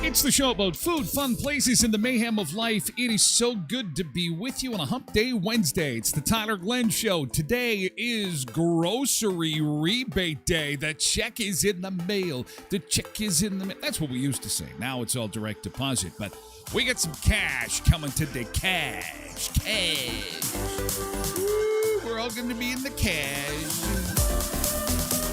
It's the show about food, fun places, and the mayhem of life. It is so good to be with you on a Hump Day Wednesday. It's the Tyler Glenn Show. Today is Grocery Rebate Day. The check is in the mail. The check is in the mail. That's what we used to say. Now it's all direct deposit, but we got some cash coming today. Cash. Woo, we're all going to be in the cash.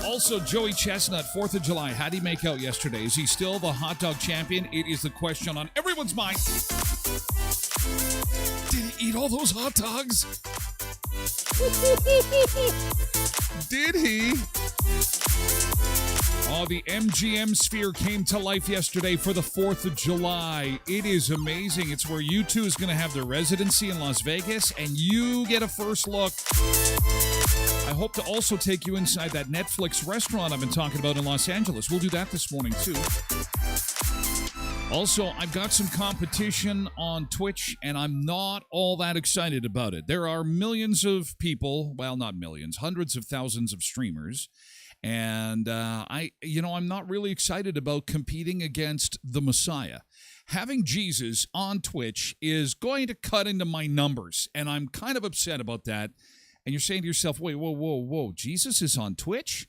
Also, Joey Chestnut, 4th of July. How'd he make out yesterday? Is he still the hot dog champion? It is the question on everyone's mind. Did he eat all those hot dogs? Did he? Oh, the MGM Sphere came to life yesterday for the 4th of July. It is amazing. It's where U2 is going to have their residency in Las Vegas, and you get a first look. I hope to also take you inside that Netflix restaurant I've been talking about in Los Angeles. We'll do that this morning, too. Also, I've got some competition on Twitch, and I'm not all that excited about it. There are millions of people, well, not millions, hundreds of thousands of streamers, and I'm not really excited about competing against the Messiah. Having Jesus on Twitch is going to cut into my numbers, and I'm kind of upset about that. And you're saying to yourself, wait, whoa, Jesus is on Twitch?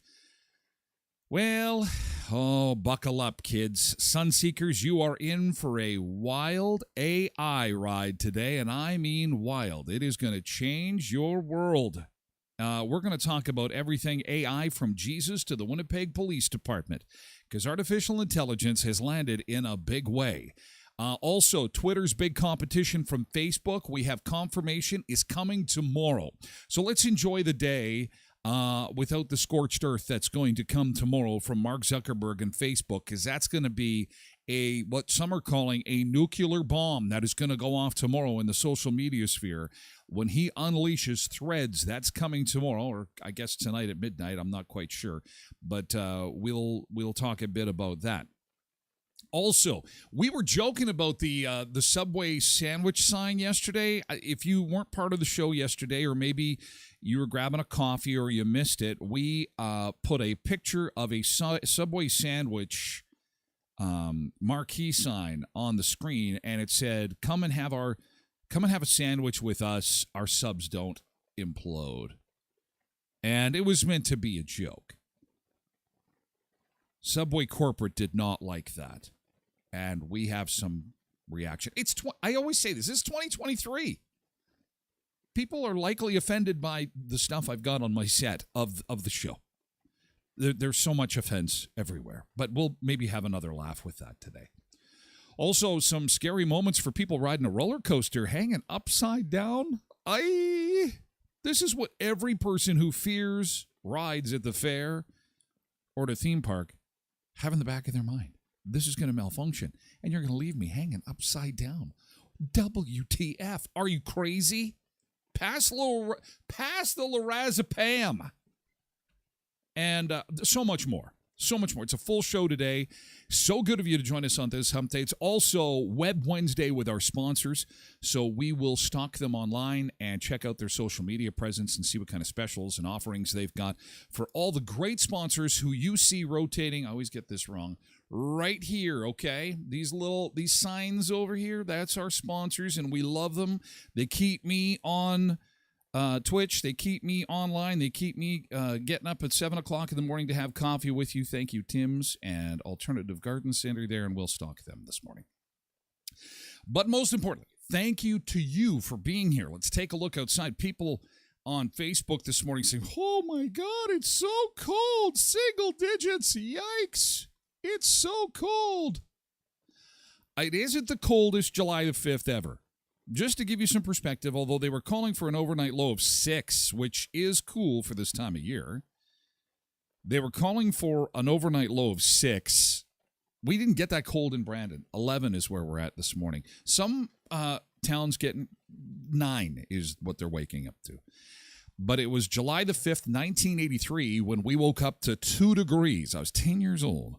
Well, buckle up, kids. Sunseekers, you are in for a wild AI ride today, and I mean wild. It is going to change your world. We're going to talk about everything AI, from Jesus to the Winnipeg Police Department, because artificial intelligence has landed in a big way. Also, Twitter's big competition from Facebook, we have confirmation, is coming tomorrow. So let's enjoy the day without the scorched earth that's going to come tomorrow from Mark Zuckerberg and Facebook, because that's going to be what some are calling a nuclear bomb that is going to go off tomorrow in the social media sphere. When he unleashes Threads, that's coming tomorrow, or I guess tonight at midnight. I'm not quite sure, but we'll talk a bit about that. Also, we were joking about the Subway sandwich sign yesterday. If you weren't part of the show yesterday, or maybe you were grabbing a coffee or you missed it, we put a picture of a Subway sandwich marquee sign on the screen, and it said, "Come and have a sandwich with us. Our subs don't implode." And it was meant to be a joke. Subway corporate did not like that. And we have some reaction. I always say this is 2023. people are likely offended by the stuff I've got on my set of the show. There's so much offense everywhere, but we'll maybe have another laugh with that today. Also, some scary moments for people riding a roller coaster hanging upside down. This is what every person who fears rides at the fair or the theme park have in the back of their mind. This is going to malfunction, and you're going to leave me hanging upside down. WTF? Are you crazy? Pass the lorazepam. And so much more. So much more. It's a full show today. So good of you to join us on this hump day. It's also Web Wednesday with our sponsors. So we will stalk them online and check out their social media presence and see what kind of specials and offerings they've got for all the great sponsors who you see rotating. I always get this wrong. Right here, okay? These signs over here, that's our sponsors, and we love them. They keep me on Twitch. They keep me online. They keep me getting up at 7 o'clock in the morning to have coffee with you. Thank you, Tim's and Alternative Garden Center there, and we'll stalk them this morning. But most importantly, thank you to you for being here. Let's take a look outside. People on Facebook this morning saying, oh my God, it's so cold. Single digits. Yikes. It's so cold. It isn't the coldest July the 5th ever. Just to give you some perspective, although they were calling for an overnight low of 6, which is cool for this time of year, they were calling for an overnight low of 6. We didn't get that cold in Brandon. 11 is where we're at this morning. Some towns getting 9 is what they're waking up to. But it was July the 5th, 1983, when we woke up to 2 degrees. I was 10 years old.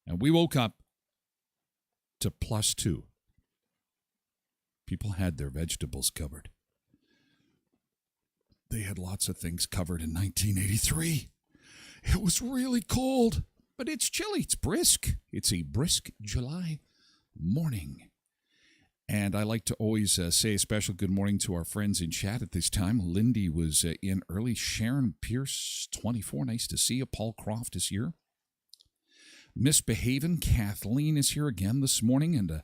And we woke up to +2. People had their vegetables covered. They had lots of things covered in 1983. It was really cold, but it's chilly. It's brisk. It's a brisk July morning. And I like to always say a special good morning to our friends in chat at this time. Lindy was in early. Sharon Pierce, 24. Nice to see you. Paul Croft is here. Misbehaving. Kathleen is here again this morning, and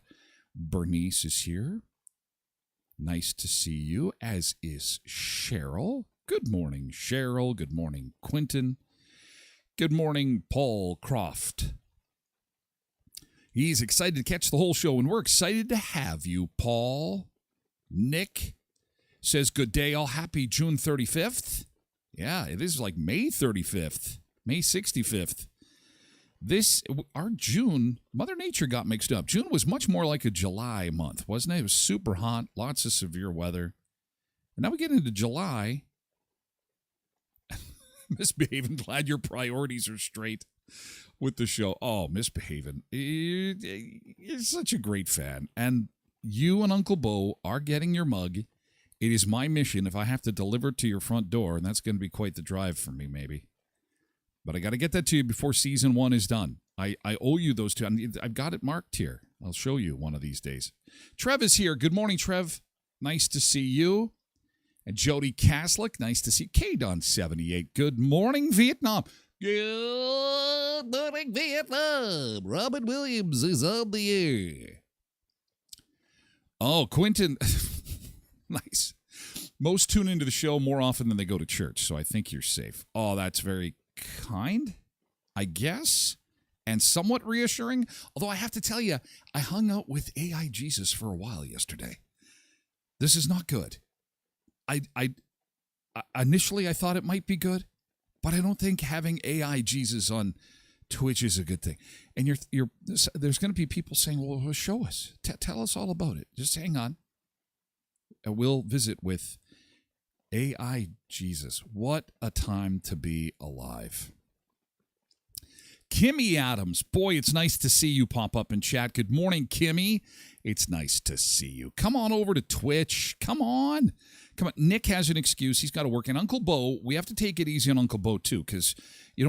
Bernice is here. Nice to see you, as is Cheryl. Good morning, Cheryl. Good morning, Quentin. Good morning, Paul Croft. He's excited to catch the whole show, and we're excited to have you, Paul. Nick says, good day, all. Happy June 35th. Yeah, it is like May 35th, May 65th. Our June, Mother Nature got mixed up. June was much more like a July month, wasn't it? It was super hot, lots of severe weather. And now we get into July. Misbehaving, glad your priorities are straight with the show. Oh, Misbehaving. You're such a great fan. And you and Uncle Bo are getting your mug. It is my mission if I have to deliver it to your front door, and that's going to be quite the drive for me, maybe. But I got to get that to you before season 1 is done. I owe you those 2. I've got it marked here. I'll show you one of these days. Trev is here. Good morning, Trev. Nice to see you. And Jody Kaslik, nice to see you. K-Don78. Good morning, Vietnam. Good morning, Vietnam. Robin Williams is on the air. Oh, Quentin. Nice. Most tune into the show more often than they go to church, so I think you're safe. Oh, that's very kind, I guess, and somewhat reassuring. Although I have to tell you, I hung out with AI Jesus for a while yesterday. This is not good. I initially I thought it might be good, but I don't think having AI Jesus on Twitch is a good thing. And there's going to be people saying, "Well, show us, tell us all about it." Just hang on. We'll visit with AI Jesus. What a time to be alive. Kimmy Adams. Boy, it's nice to see you pop up in chat. Good morning, Kimmy. It's nice to see you. Come on over to Twitch. Come on. Nick has an excuse. He's got to work. And Uncle Bo, we have to take it easy on Uncle Bo, too, because,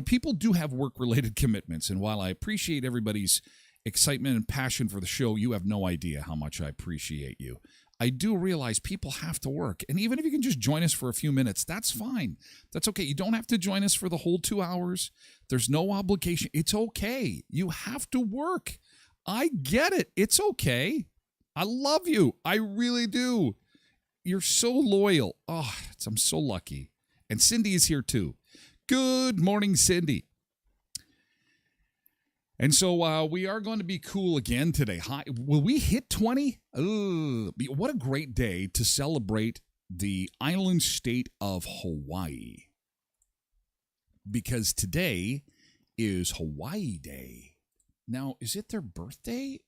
people do have work-related commitments. And while I appreciate everybody's excitement and passion for the show, you have no idea how much I appreciate you. I do realize people have to work. And even if you can just join us for a few minutes, that's fine. That's okay. You don't have to join us for the whole 2 hours. There's no obligation. It's okay. You have to work. I get it. It's okay. I love you. I really do. You're so loyal. Oh, I'm so lucky. And Cindy is here too. Good morning, Cindy. And so we are going to be cool again today. Will we hit 20? What a great day to celebrate the island state of Hawaii. Because today is Hawaii Day. Now, is it their birthday?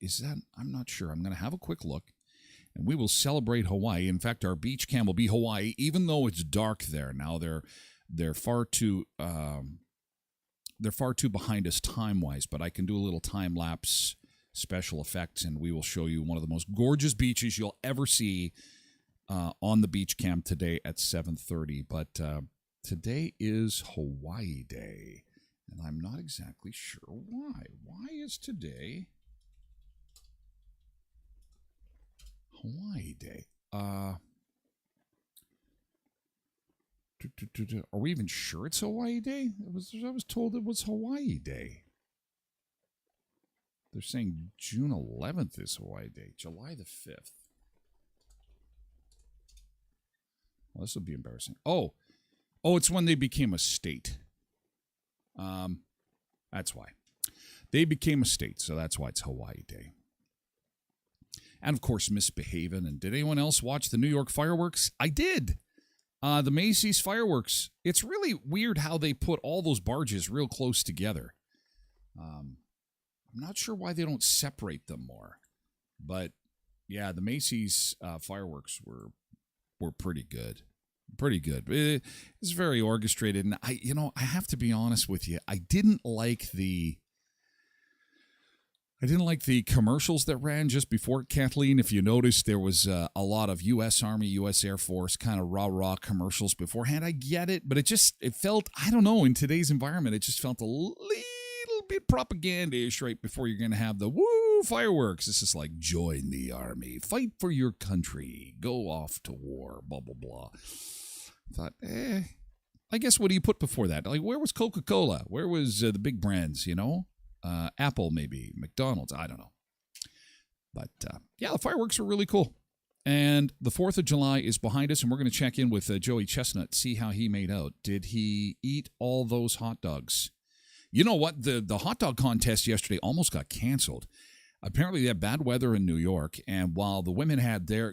I'm not sure. I'm going to have a quick look. And we will celebrate Hawaii. In fact, our beach cam will be Hawaii, even though it's dark there. Now they're far too behind us time-wise, but I can do a little time-lapse special effects, and we will show you one of the most gorgeous beaches you'll ever see on the beach cam today at 7:30. But today is Hawaii Day, and I'm not exactly sure why. Why is today Hawaii Day? Are we even sure it's Hawaii Day? I was told it was Hawaii Day. They're saying June 11th is Hawaii Day, July the 5th. Well, this will be embarrassing. Oh, it's when they became a state. That's why. They became a state, so that's why it's Hawaii Day. And, of course, misbehaving. And did anyone else watch the New York fireworks? I did. The Macy's fireworks. It's really weird how they put all those barges real close together. I'm not sure why they don't separate them more. But, yeah, the Macy's fireworks were pretty good. Pretty good. It's very orchestrated. And, I have to be honest with you. I didn't like the commercials that ran just before Kathleen. If you noticed, there was a lot of U.S. Army, U.S. Air Force kind of rah-rah commercials beforehand. I get it, but it felt, I don't know, in today's environment, it just felt a little bit propaganda-ish right before you're going to have the woo fireworks. This is like, join the Army, fight for your country, go off to war, blah, blah, blah. I thought, I guess what do you put before that? Like, where was Coca-Cola? Where was the big brands, Apple, maybe, McDonald's, I don't know. But, yeah, the fireworks are really cool. And the 4th of July is behind us, and we're going to check in with Joey Chestnut, see how he made out. Did he eat all those hot dogs? You know what? The hot dog contest yesterday almost got canceled. Apparently, they had bad weather in New York, and while the women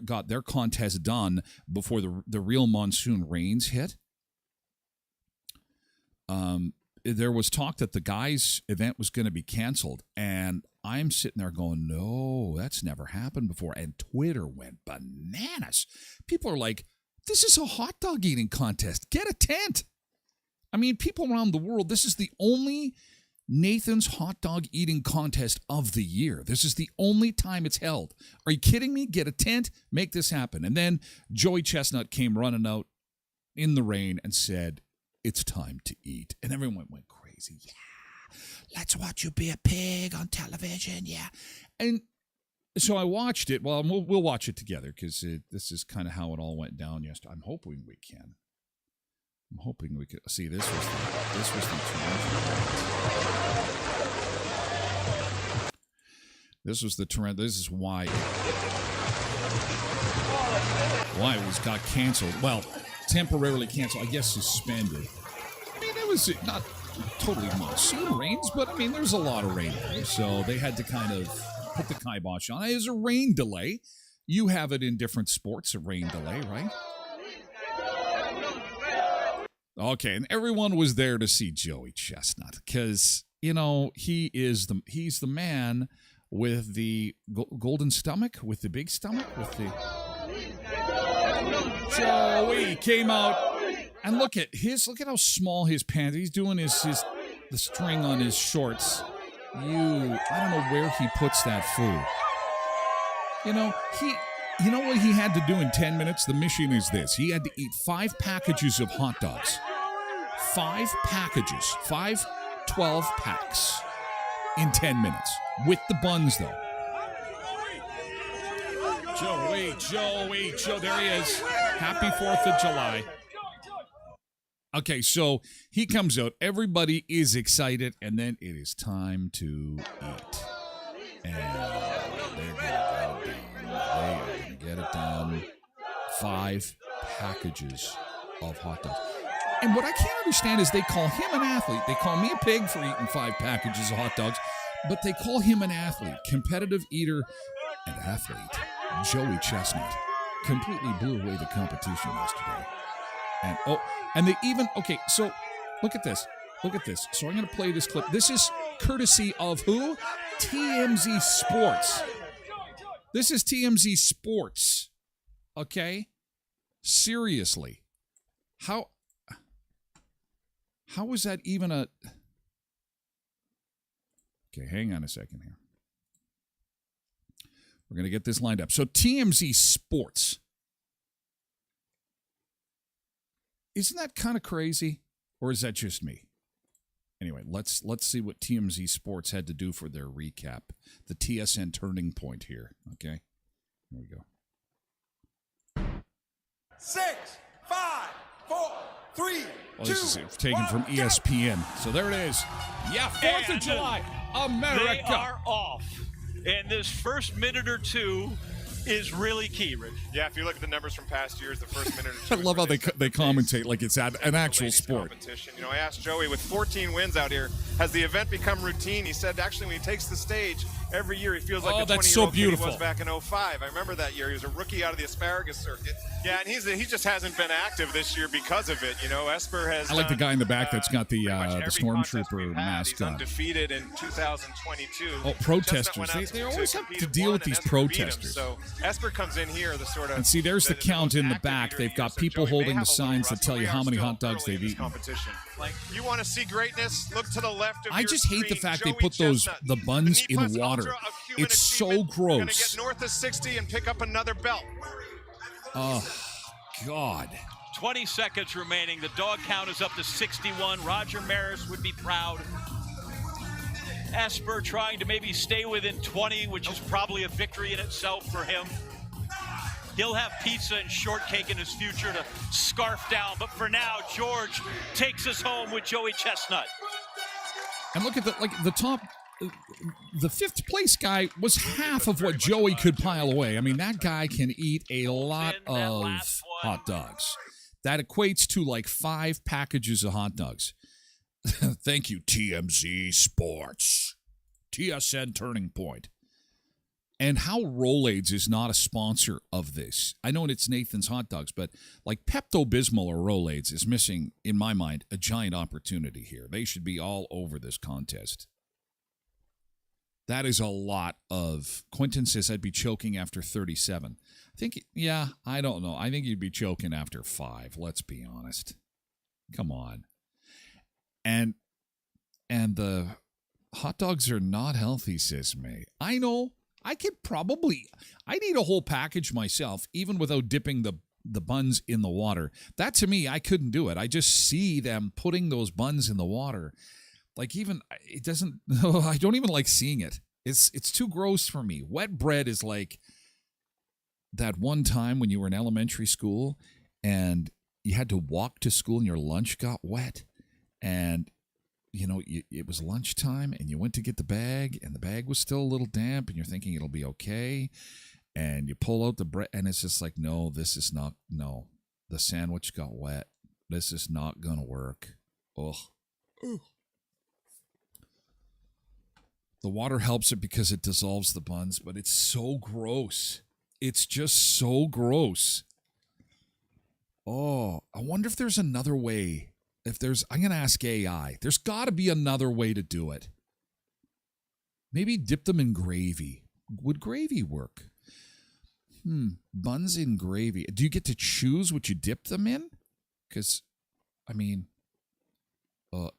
got their contest done before the real monsoon rains hit, there was talk that the guys' event was going to be canceled, and I'm sitting there going, no, that's never happened before, and Twitter went bananas. People are like, this is a hot dog eating contest. Get a tent. I mean, people around the world, this is the only Nathan's hot dog eating contest of the year. This is the only time it's held. Are you kidding me? Get a tent, make this happen. And then Joey Chestnut came running out in the rain and said, it's time to eat. And everyone went crazy. Yeah, let's watch you be a pig on television. Yeah. And so I watched it. Well, we'll watch it together because this is kind of how it all went down yesterday. I'm hoping we can. I'm hoping we could see this was the This was the Toronto. This is why it got canceled. Well, temporarily canceled. I guess suspended. I mean, it was not totally monsoon rains, but I mean, there's a lot of rain there, so they had to kind of put the kibosh on it. It was a rain delay. You have it in different sports, a rain delay, right? Okay, and everyone was there to see Joey Chestnut because, he's the man with the golden stomach, with the big stomach, with the... Joey came out, and look at how small his pants, he's doing the string on his shorts. I don't know where he puts that food. You know what he had to do in 10 minutes? The mission is this. He had to eat 5 packages of hot dogs. 5 packages. 12 packs in 10 minutes. With the buns, though. Joey. There he is. Happy 4th of July. Okay, so he comes out. Everybody is excited, and then it is time to eat. And they're going to get it done. 5 packages of hot dogs. And what I can't understand is they call him an athlete. They call me a pig for eating 5 packages of hot dogs, but they call him an athlete, competitive eater, and athlete. Joey Chestnut completely blew away the competition yesterday. And they even, okay, so look at this. Look at this. So I'm going to play this clip. This is courtesy of who? TMZ Sports. This is TMZ Sports. Okay? Seriously. How is that even a... Okay, hang on a second here. We're going to get this lined up. So TMZ Sports. Isn't that kind of crazy? Or is that just me? Anyway, let's see what TMZ Sports had to do for their recap. The TSN turning point here. Okay? Here we go. 6, 5, 4, 3, well, this is taken from ESPN. So there it is. Yeah, 4th of July, America. They are off. And this first minute or two is really key, Rich. Yeah, if you look at the numbers from past years, the first minute or two. I love how they commentate like it's an actual sport. You know, I asked Joey, with 14 wins out here, has the event become routine? He said, actually, when he takes the stage, every year he feels like the 20-year-old kid he was back in 05. I remember that year. He was a rookie out of the asparagus circuit. Yeah, and he just hasn't been active this year because of it. You know, Esper has. I like the guy in the back that's got the stormtrooper mask on. Undefeated in 2022. Oh, protesters! They always have to deal with these protesters. So Esper comes in here, the sort of. And see, there's the count in the back. They've got people holding the signs that tell you how many hot dogs they've eaten. Like, you want to see greatness? Look to the left of I just hate the fact they put the buns in water. It's so gross. Going to get north of 60 and pick up another belt. Oh, God. 20 seconds remaining. The dog count is up to 61. Roger Maris would be proud. Esper trying to maybe stay within 20, which is probably a victory in itself for him. He'll have pizza and shortcake in his future to scarf down. But for now, George takes us home with Joey Chestnut. And look at the top. The 5th place guy was half of what Joey could pile away. I mean, that guy can eat a lot of hot dogs. That equates to like 5 packages of hot dogs. Thank you, TMZ Sports. TSN Turning Point. And how Rolaids is not a sponsor of this. I know it's Nathan's Hot Dogs, but like Pepto-Bismol or Rolaids is missing, in my mind, a giant opportunity here. They should be all over this contest. That is a lot of... Quentin says I'd be choking after 37. I think, yeah, I don't know. I think you'd be choking after 5, let's be honest. Come on. And the hot dogs are not healthy, says May. I know. I need a whole package myself, even without dipping the buns in the water. That, to me, I couldn't do it. I just see them putting those buns in the water. Like, even, it doesn't, I don't even like seeing it. It's too gross for me. Wet bread is like that one time when you were in elementary school and you had to walk to school and your lunch got wet. And, you know, it was lunchtime and you went to get the bag and the bag was still a little damp and you're thinking it'll be okay. And you pull out the bread and it's just like, no, this is not, no. The sandwich got wet. This is not going to work. Ugh. Ugh. The water helps it because it dissolves the buns, but it's so gross. It's just so gross. Oh, I wonder if there's another way. I'm going to ask AI. There's got to be another way to do it. Maybe dip them in gravy. Would gravy work? Buns in gravy. Do you get to choose what you dip them in? Because, I mean,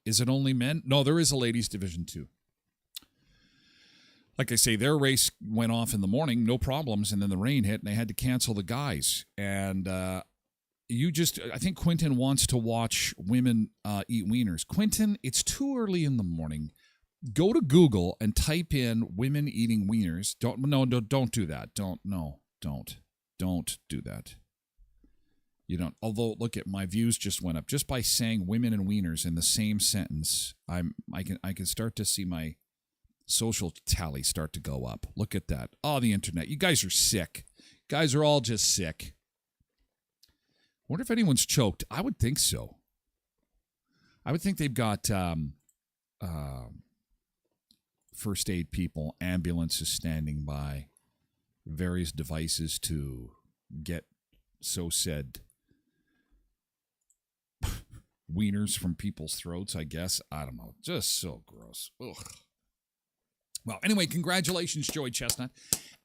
is it only men? No, there is a ladies' division too. Like I say, their race went off in the morning, no problems, and then the rain hit, and they had to cancel the guys. And I think Quentin wants to watch women eat wieners. Quentin, it's too early in the morning. Go to Google and type in women eating wieners. Don't do that. Don't do that. You don't. Although, look at my views just went up just by saying women and wieners in the same sentence. I can start to see my social tally start to go up. Look at that. Oh, the internet. You guys are sick. Guys are all just sick. Wonder if anyone's choked. I would think so. I would think they've got first aid people, ambulances standing by, various devices to get so said wieners from people's throats, I guess. I don't know. Just so gross. Ugh. Well, anyway, congratulations, Joey Chestnut.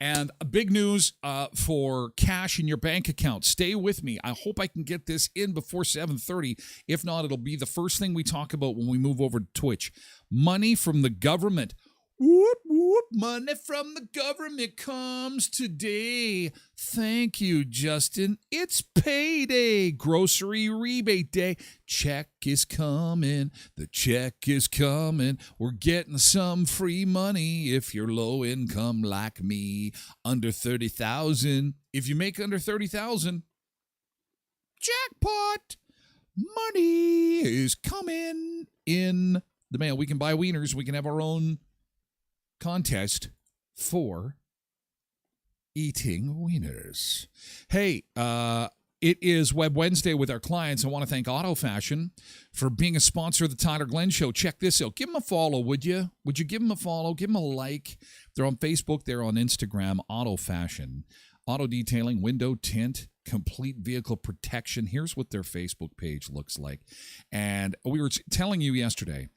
And big news for cash in your bank account. Stay with me. I hope I can get this in before 7:30. If not, it'll be the first thing we talk about when we move over to Twitch. Money from the government. Whoop, whoop. Money from the government comes today. Thank you, Justin. It's payday. Grocery rebate day. Check is coming. The check is coming. We're getting some free money if you're low income like me. Under 30,000. If you make under 30,000, jackpot. Money is coming in the mail. We can buy wieners. We can have our own contest for eating wieners. Hey, it is Web Wednesday with our clients. I want to thank Auto Fashion for being a sponsor of the Tyler Glenn Show. Check this out. Give them a follow, would you? Would you give them a follow? Give them a like. They're on Facebook. They're on Instagram. Auto Fashion. Auto detailing, window tint, complete vehicle protection. Here's what their Facebook page looks like. And we were telling you yesterday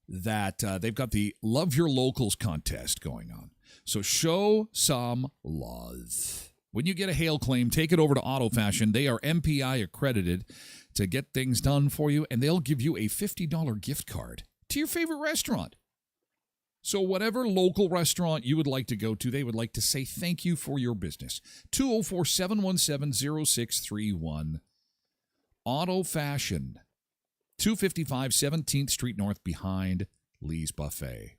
that they've got the Love Your Locals contest going on. So show some love. When you get a hail claim, take it over to Auto Fashion. They are MPI accredited to get things done for you, and they'll give you a $50 gift card to your favorite restaurant. So whatever local restaurant you would like to go to, they would like to say thank you for your business. 204-717-0631. Auto Fashion. 255 17th Street North behind Lee's Buffet.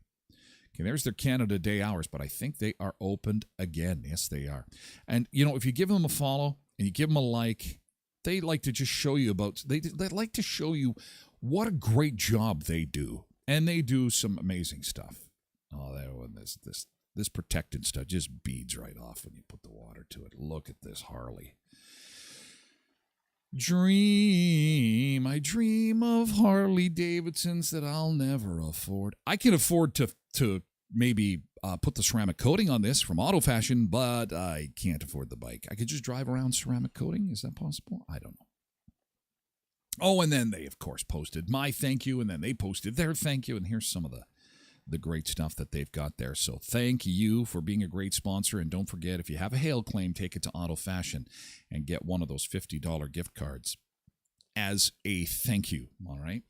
Okay, there's their Canada Day hours, but I think they are opened again. Yes, they are. And, you know, if you give them a follow and you give them a like, they like to just show you they like to show you what a great job they do. And they do some amazing stuff. Oh, this protectant stuff just beads right off when you put the water to it. Look at this Harley. I dream of Harley Davidsons that I'll never afford. I can afford to maybe put the ceramic coating on this from Auto Fashion, but I can't afford the bike. I could just drive around ceramic coating. Is that possible? I don't know. Oh, and then they, of course, posted my thank you, and then they posted their thank you, and here's some of the great stuff that they've got there. So thank you for being a great sponsor. And don't forget, if you have a hail claim, take it to Auto Fashion and get one of those $50 gift cards as a thank you. All right.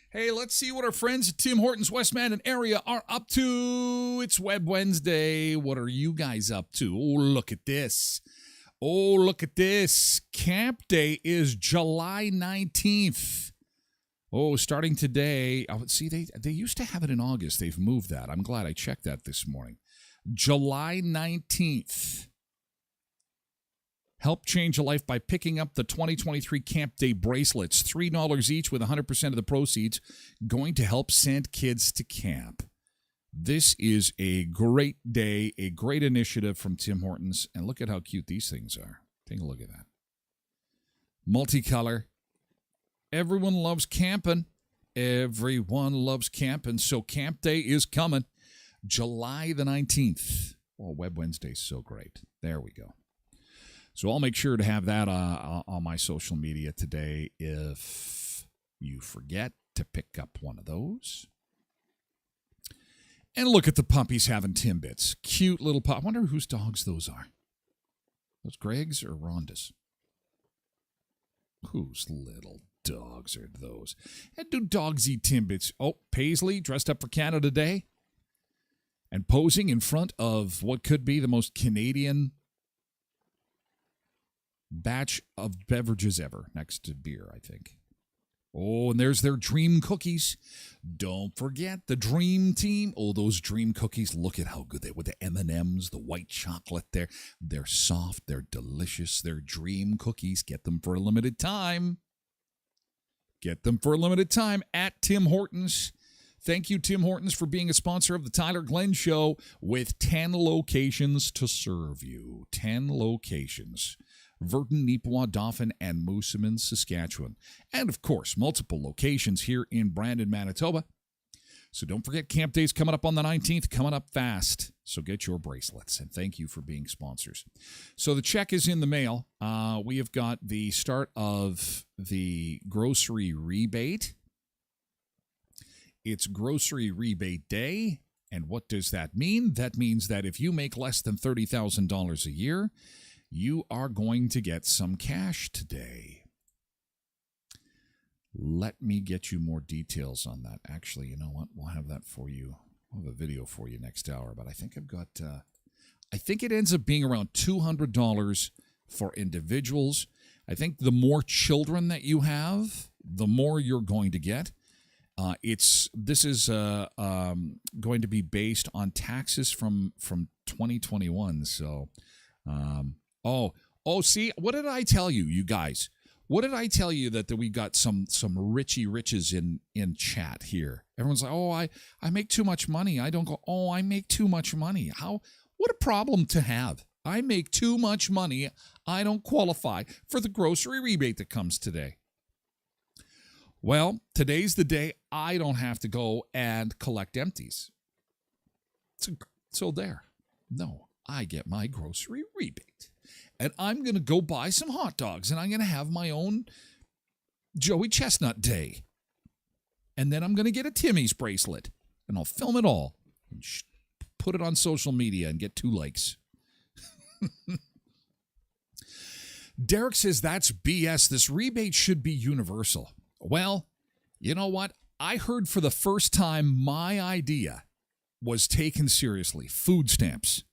Hey, let's see what our friends at Tim Hortons West Mandan area are up to. It's Web Wednesday. What are you guys up to? Oh, look at this. Oh, look at this. Camp Day is July 19th. Oh, starting today. See, they used to have it in August. They've moved that. I'm glad I checked that this morning. July 19th. Help change a life by picking up the 2023 Camp Day bracelets. $3 each with 100% of the proceeds going to help send kids to camp. This is a great day, a great initiative from Tim Hortons. And look at how cute these things are. Take a look at that. Multicolor. Everyone loves camping. Everyone loves camping. So Camp Day is coming. July the 19th. Oh, Web Wednesday is so great. There we go. So I'll make sure to have that on my social media today if you forget to pick up one of those. And look at the puppies having Timbits. Cute little pup. I wonder whose dogs those are. Those Greg's or Rhonda's? Whose little dogs are those? And do dogs eat Timbits? Oh, Paisley dressed up for Canada Day and posing in front of what could be the most Canadian batch of beverages ever, next to beer, I think. Oh, and there's their dream cookies. Don't forget the dream team. Oh, those dream cookies. Look at how good they are with the M&Ms, the white chocolate there. They're soft. They're delicious. They're dream cookies. Get them for a limited time. Get them for a limited time at Tim Hortons. Thank you, Tim Hortons, for being a sponsor of the Tyler Glenn Show with 10 locations to serve you. 10 locations. Virden, Neepawa, Dauphin, and Moosomin, Saskatchewan. And, of course, multiple locations here in Brandon, Manitoba. So don't forget, Camp Day's coming up on the 19th, coming up fast. So get your bracelets, and thank you for being sponsors. So the check is in the mail. We have got the start of the grocery rebate. It's Grocery Rebate Day. And what does that mean? That means that if you make less than $30,000 a year, you are going to get some cash today. Let me get you more details on that. Actually, you know what? We'll have that for you. We'll have a video for you next hour. But I think I've got, I think it ends up being around $200 for individuals. I think the more children that you have, the more you're going to get. This is going to be based on taxes from 2021. So, see, what did I tell you, you guys? What did I tell you that we got some richy riches in chat here? Everyone's like, oh, I make too much money. I don't go, oh, I make too much money. What a problem to have. I make too much money. I don't qualify for the grocery rebate that comes today. Well, today's the day I don't have to go and collect empties. So there. No, I get my grocery rebate. And I'm going to go buy some hot dogs, and I'm going to have my own Joey Chestnut day. And then I'm going to get a Timmy's bracelet, and I'll film it all and put it on social media and get 2 likes. Derek says that's BS. This rebate should be universal. Well, you know what? I heard for the first time my idea was taken seriously. Food stamps.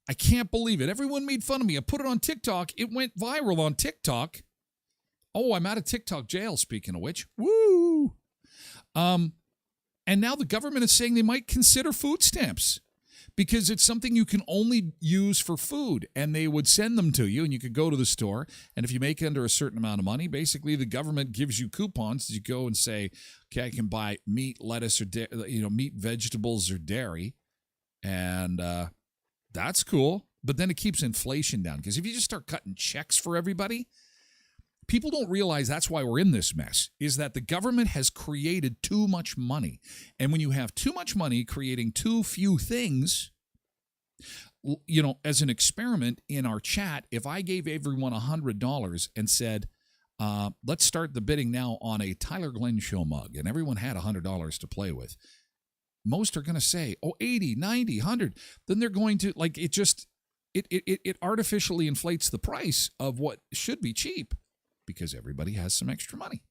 I can't believe it. Everyone made fun of me. I put it on TikTok. It went viral on TikTok. Oh, I'm out of TikTok jail, speaking of which. Woo! And now the government is saying they might consider food stamps because it's something you can only use for food, and they would send them to you, and you could go to the store, and if you make under a certain amount of money, basically the government gives you coupons. You go and say, okay, I can buy meat, lettuce, or meat, vegetables, or dairy, and that's cool, but then it keeps inflation down, because if you just start cutting checks for everybody, people don't realize that's why we're in this mess, is that the government has created too much money. And when you have too much money creating too few things, as an experiment in our chat, if I gave everyone $100 and said, let's start the bidding now on a Tyler Glenn Show mug, and everyone had $100 to play with, most are going to say, 80, 90, 100. Then they're going to, it artificially inflates the price of what should be cheap because everybody has some extra money.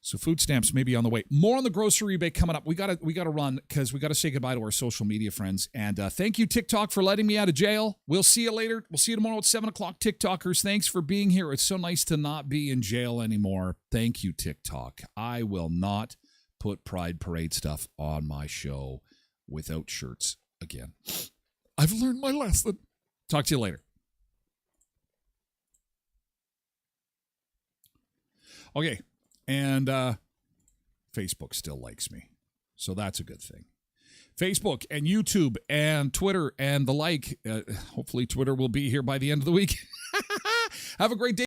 So food stamps may be on the way. More on the grocery rebate coming up. We got to run because we got to say goodbye to our social media friends. And thank you, TikTok, for letting me out of jail. We'll see you later. We'll see you tomorrow at 7 o'clock, TikTokers. Thanks for being here. It's so nice to not be in jail anymore. Thank you, TikTok. I will not put Pride Parade stuff on my show without shirts again. I've learned my lesson. Talk to you later. Okay, and Facebook still likes me, so that's a good thing. Facebook and YouTube and Twitter and the like. Hopefully Twitter will be here by the end of the week. Have a great day.